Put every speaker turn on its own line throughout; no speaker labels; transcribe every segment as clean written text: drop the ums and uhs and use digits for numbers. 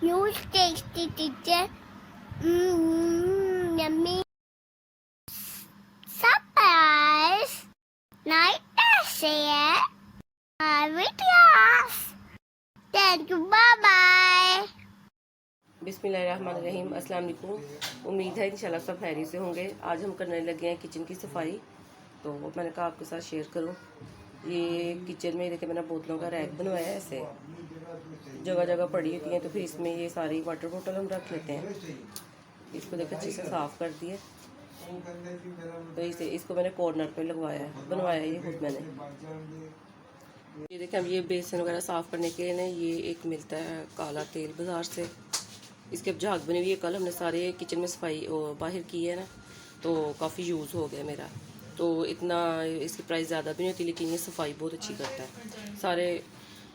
Huge tasty teacher. Yummy. Surprise. Night share. Videos. Thank you. Bye bye.
बिस्मिल्लाहिर्रहमानिर्रहीम। अस्सलाम वालेकुम। उम्मीद है इंशाल्लाह सब खैरियत से होंगे। आज हम करने लगे हैं किचन की सफाई, तो मैंने कहा आपके साथ शेयर करूं। ये किचन में देखिए मैंने बोतलों का रैक बनवाया है, ऐसे जगह जगह पड़ी होती हैं, तो फिर इसमें ये सारी वाटर बोतल हम रख लेते हैं। इसको देखिए अच्छे से साफ़ कर दिए, तो इसको मैंने कॉर्नर पे लगवाया है, बनवाया ये खुद मैंने। ये देखिए अब ये बेसन वगैरह साफ़ करने के लिए ना ये एक मिलता है काला तेल बाज़ार से, इसके अब झाग बनी हुई है। कल हमने सारे किचन में सफाई बाहर की है ना, तो काफ़ी यूज़ हो गया मेरा। तो इतना इसकी प्राइस ज़्यादा भी नहीं होती, लेकिन ये सफाई बहुत अच्छी करता है सारे।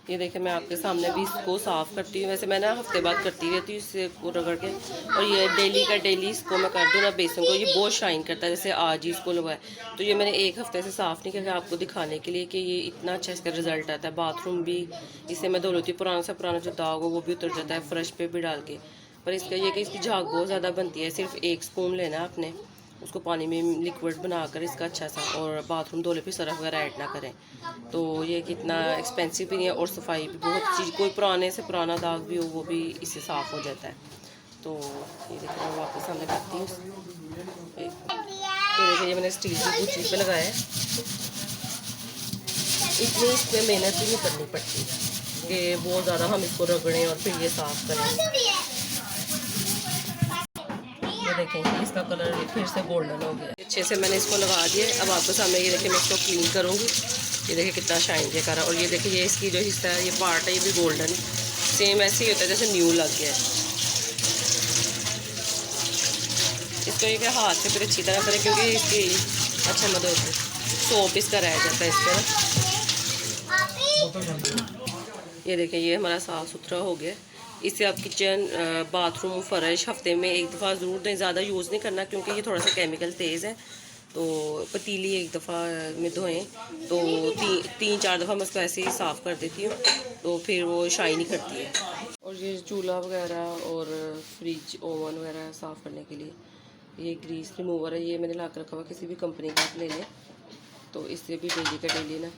ये देखिए मैं आपके सामने भी इसको साफ़ करती हूँ। वैसे मैं ना हफ्ते बाद करती रहती हूँ इससे को रगड़ के, और ये डेली का डेली इसको मैं कर दूँ ना बेसन को, ये बहुत शाइन करता है। जैसे आज ही इसको लगवाया, तो ये मैंने एक हफ्ते से साफ़ नहीं किया आपको दिखाने के लिए कि ये इतना अच्छा इसका रिज़ल्ट आता है। बाथरूम भी इससे मैं धो लेती हूँ, पुराना से पुराना जो दाग हो वो भी उतर जाता है फ्रेश पे भी डाल के। पर इसका ये कि इसकी झाग बहुत ज़्यादा बनती है। सिर्फ एक स्पून लेना आपने, उसको पानी में लिक्विड बनाकर इसका अच्छा सा, और बाथरूम धोले फिर सरफ वगैरह ऐड ना करें। तो ये कितना एक्सपेंसिव भी नहीं है, और सफाई भी बहुत चीज़, कोई पुराने से पुराना दाग भी हो वो भी इससे साफ़ हो जाता है। तो ये देखिए मैं वापस सामने करती हूँ। ये देखिए ये मैंने स्टील की गुच्छी पे लगाया है। इतनी इसमें मेहनत भी नहीं करनी पड़ती कि बहुत ज़्यादा हम इसको रगड़ें और फिर ये साफ़ करें। ये देखें इसका कलर फिर से गोल्डन हो गया। अच्छे से मैंने इसको लगा दिया। अब आपके सामने ये देखिए मैं इसको क्लीन करूँगी। ये देखिए कितना शाइन जे कर रहा है, और ये देखिए ये इसकी जो हिस्सा है, ये पार्ट है, ये भी गोल्डन सेम ऐसे ही होता है जैसे न्यू लग गया है। इसको ये क्या हाथ से फिर अच्छी तरह करें, क्योंकि इसकी अच्छा मतलब सोप इसका रह जाता है इस पर। ये देखिए ये हमारा साफ़ सुथरा हो गया। इससे आप किचन बाथरूम फर्श हफ्ते में एक दफ़ा ज़रूर दें, ज़्यादा यूज़ नहीं करना क्योंकि ये थोड़ा सा केमिकल तेज़ है। तो पतीली एक दफ़ा में धोएं, तो तीन चार दफ़ा मैं उसको ऐसे ही साफ़ कर देती हूँ, तो फिर वो शाइन ही करती है। और ये चूल्हा वगैरह और फ्रिज ओवन वगैरह साफ़ करने के लिए ये ग्रीस रिमूवर है, ये मैंने ला कर रखा हुआ, किसी भी कंपनी का आप ले लें। तो इससे भी डेली का डेली ना,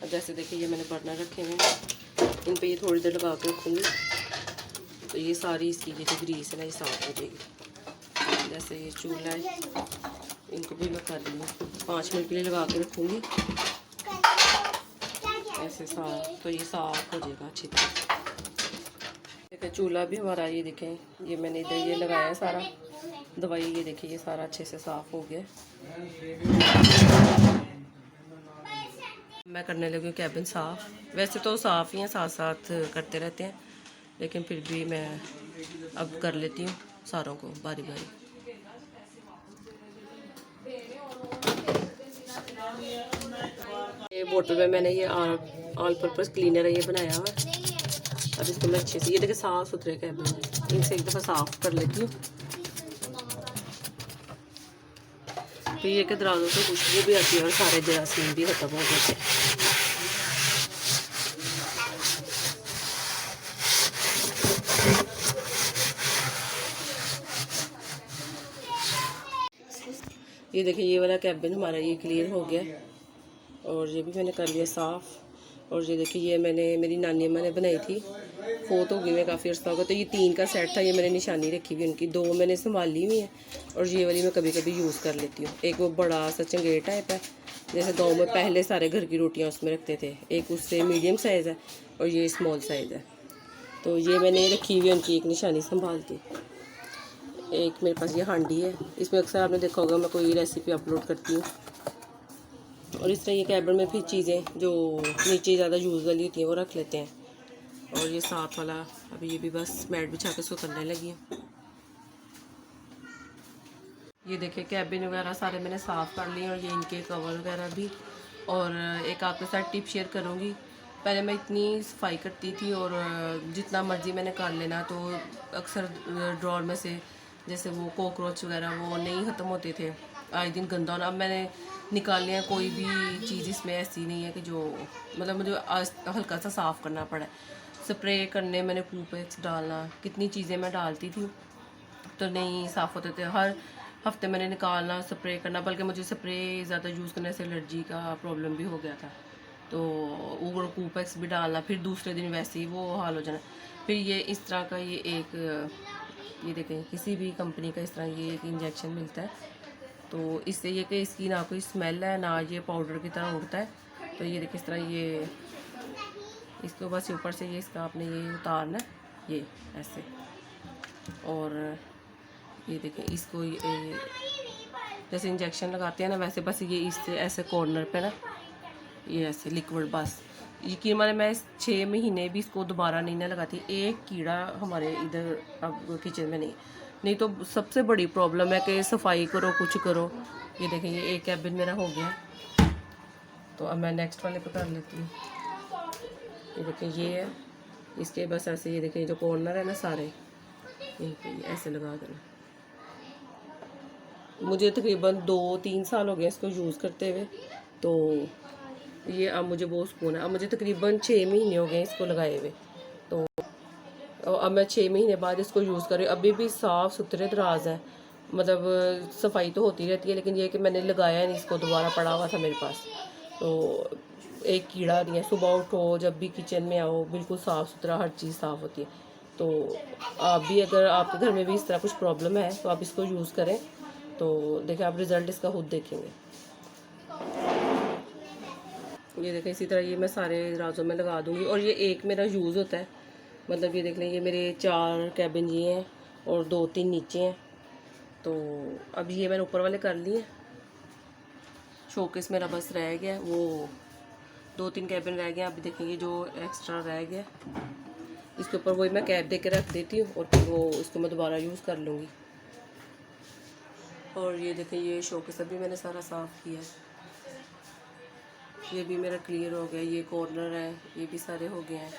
अब जैसे देखिए ये मैंने बर्नर रखे हुए हैं, इन पे ये थोड़ी देर लगा के रखूँगी, तो ये सारी इसकी जो ग्रीस है ना ये साफ़ हो जाएगी। जैसे ये चूल्हा है, इनको भी मैं कर रही हूँ 5 मिनट के लिए लगा के रखूँगी ऐसे साफ, तो ये साफ़ हो जाएगा अच्छी तरह। देखिए चूल्हा भी हमारा, ये देखें ये मैंने इधर ये लगाया है सारा दवाई, ये देखिए ये सारा अच्छे से साफ़ हो गया। मैं करने लगी हूँ कैबिन साफ़। वैसे तो साफ़ ही हैं, साथ साथ करते रहते हैं, लेकिन फिर भी मैं अब कर लेती हूँ सारों को बारी बारी। ये बोतल में मैंने ये ऑल पर्पस क्लीनर है ये बनाया हुआ है। अब इसको मैं अच्छे से, ये देखिए साफ़ सुथरे कैबिन है, इनसे एक दफ़ा साफ़ कर लेती हूँ। फिर ये कि दराजों से खुशबू भी आती है और सारे जरासीम भी ख़त्म हो जाते हैं। ये देखिए ये वाला कैबिन हमारा ये क्लियर हो गया, और ये भी मैंने कर लिया साफ़। और ये देखिए ये मैंने, मेरी नानी अम्मा ने बनाई थी, फोत हो गई मैं काफ़ी अर्सा हो गया, तो ये 3 का सेट था, ये मैंने निशानी रखी हुई उनकी, 2 मैंने संभाली हुई हैं, और ये वाली मैं कभी कभी यूज़ कर लेती हूँ। एक वो बड़ा सा चंगेर टाइप है, जैसे गाँव में पहले सारे घर की रोटियाँ उसमें रखते थे, एक उससे मीडियम साइज़ है, और ये स्मॉल साइज़ है। तो ये मैंने रखी हुई उनकी एक निशानी संभाल के। एक मेरे पास ये हांडी है, इसमें अक्सर आपने देखा होगा मैं कोई रेसिपी अपलोड करती हूँ। और इस तरह ये कैबिन में फिर चीज़ें जो नीचे ज़्यादा यूज़ वाली होती हैं वो रख लेते हैं। और ये साथ वाला अभी ये भी बस मैट बिछा के उसको करने लगी हूँ। ये देखिए कैबिन वगैरह सारे मैंने साफ़ कर लिए, और ये इनके कवर वगैरह भी। और एक आपके साथ टिप शेयर करूँगी। पहले मैं इतनी सफाई करती थी और जितना मर्ज़ी मैंने कर लेना, तो अक्सर ड्रॉर में से जैसे वो कॉकरोच वगैरह वो नहीं ख़त्म होते थे, आए दिन गंदा होना। अब मैंने निकाल लिया, कोई भी चीज़ इसमें ऐसी नहीं है कि जो मतलब मुझे हल्का सा साफ़ करना पड़ा। स्प्रे करने मैंने कूपेक्स डालना, कितनी चीज़ें मैं डालती थी तो नहीं साफ़ होते थे। हर हफ्ते मैंने निकालना, स्प्रे करना, बल्कि मुझे स्प्रे ज़्यादा यूज़ करने से एलर्जी का प्रॉब्लम भी हो गया था। तो वो कूपेक्स भी डालना, फिर दूसरे दिन वैसे ही वो हाल हो जाना। फिर ये इस तरह का ये देखें, किसी भी कंपनी का इस तरह ये एक इंजेक्शन मिलता है। तो इससे ये कि इसकी ना कोई स्मेल है, ना ये पाउडर की तरह उड़ता है। तो ये देखिए इस तरह ये इसको बस ऊपर से ये इसका आपने ये उतारना है, ये ऐसे। और ये देखें इसको ये जैसे इंजेक्शन लगाते हैं ना, वैसे बस ये इससे ऐसे कॉर्नर पे ना ये ऐसे लिक्विड बस। यकीन माने मैं 6 महीने भी इसको दोबारा नहीं ना लगाती, एक कीड़ा हमारे इधर अब किचन में नहीं तो सबसे बड़ी प्रॉब्लम है कि सफाई करो, कुछ करो। ये देखें ये एक कैबिन मेरा हो गया, तो अब मैं नेक्स्ट वाले पे कर लेती हूँ। ये देखें ये है, इसके बस ऐसे ये देखें जो कॉर्नर है ना सारे यहीं पे ऐसे लगा देना। मुझे तकरीबन 2-3 साल हो गए इसको यूज़ करते हुए, तो ये अब मुझे बहुत सुकून है। अब मुझे तकरीबन 6 महीने हो गए इसको लगाए हुए, तो अब मैं 6 महीने बाद इसको यूज़ कर रही हूँ। अभी भी साफ़ सुथरे दराज है, मतलब सफाई तो होती रहती है, लेकिन ये कि मैंने लगाया नहीं इसको, दोबारा पड़ा हुआ था मेरे पास। तो एक कीड़ा नहीं है, सुबह उठो जब भी किचन में आओ बिल्कुल साफ़ सुथरा, हर चीज़ साफ़ होती है। तो आप भी अगर आपके घर में भी इस तरह कुछ प्रॉब्लम है तो आप इसको यूज़ करें, तो देखिए आप रिज़ल्ट इसका खुद देखेंगे। ये देखें इसी तरह ये मैं सारे दराज़ों में लगा दूँगी, और ये एक मेरा यूज़ होता है। मतलब ये देख लें, ये मेरे 4 कैबिन ये हैं और 2-3 नीचे हैं। तो अब ये मैंने ऊपर वाले कर लिए, शोकेस मेरा बस रह गया, वो 2-3 कैबिन रह गया। अभी देखेंगे जो एक्स्ट्रा रह गया इसके ऊपर वही मैं कैप दे के रख देती हूँ, और फिर वो इसको मैं दोबारा यूज़ कर लूँगी। और ये देखें ये शोकेस अभी मैंने सारा साफ़ किया, ये भी मेरा क्लियर हो गया। ये कॉर्नर है, ये भी सारे हो गए हैं।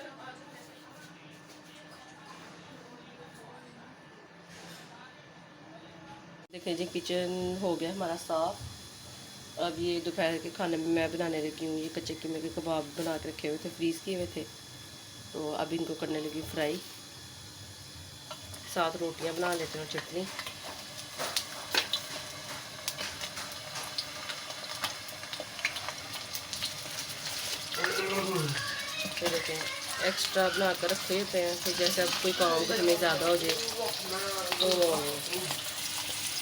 देखें जी किचन हो गया हमारा साफ़। अब ये दोपहर के खाने में मैं बनाने लगी हूँ, ये कच्चे कीमे के कबाब बना के रखे हुए थे, फ्रीज़ किए हुए थे, तो अब इनको करने लगी फ्राई। साथ रोटियां बना लेते हैं और चटनी। फिर देखें एक्स्ट्रा बना कर रखे होते हैं, फिर जैसे अब कोई काम घर में ज़्यादा हो जाए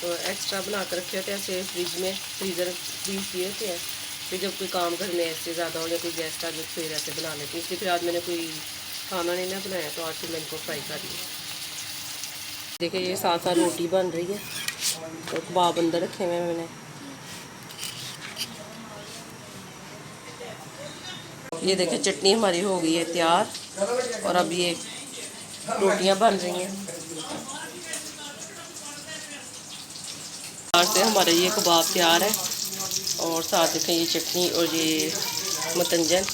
तो एक्स्ट्रा बना कर रखे होते हैं ऐसे फ्रिज में, फ्रीज़ किए होते हैं। फिर जब कोई काम घर में ऐसे ज़्यादा हो या कोई गेस्ट आ जाए फिर ऐसे बना लेती हूँ। इसलिए फिर आज मैंने कोई खाना नहीं ना बनाया, तो आज फिर मैं इनको फ्राई कर लिया। देखिए ये साथ साथ रोटी बन रही है, तो कबाब अंदर रखे हुए हैं मैंने। ये देखिए चटनी हमारी हो गई है तैयार, और अब ये रोटियां बन रही हैं। से हमारे ये कबाब तैयार है, और साथ देखें ये चटनी और ये मतंजन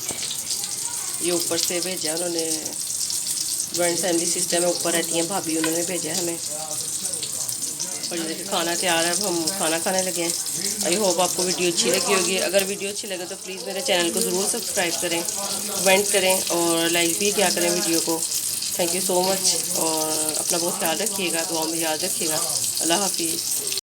ये ऊपर से भेजा उन्होंने, जॉइंट फैमिली सिस्टम में ऊपर रहती हैं भाभी, उन्होंने भेजा हमें। और ये देखिए खाना तैयार है, अब हम खाना खाने लगे हैं। आई होप आपको वीडियो अच्छी लगी होगी। अगर वीडियो अच्छी लगे तो प्लीज़ मेरे चैनल को ज़रूर सब्सक्राइब करें, कमेंट करें और लाइक भी किया करें वीडियो को। थैंक यू सो मच, और अपना बहुत ख्याल रखिएगा, दुआ में याद रखिएगा। अल्लाह हाफिज़।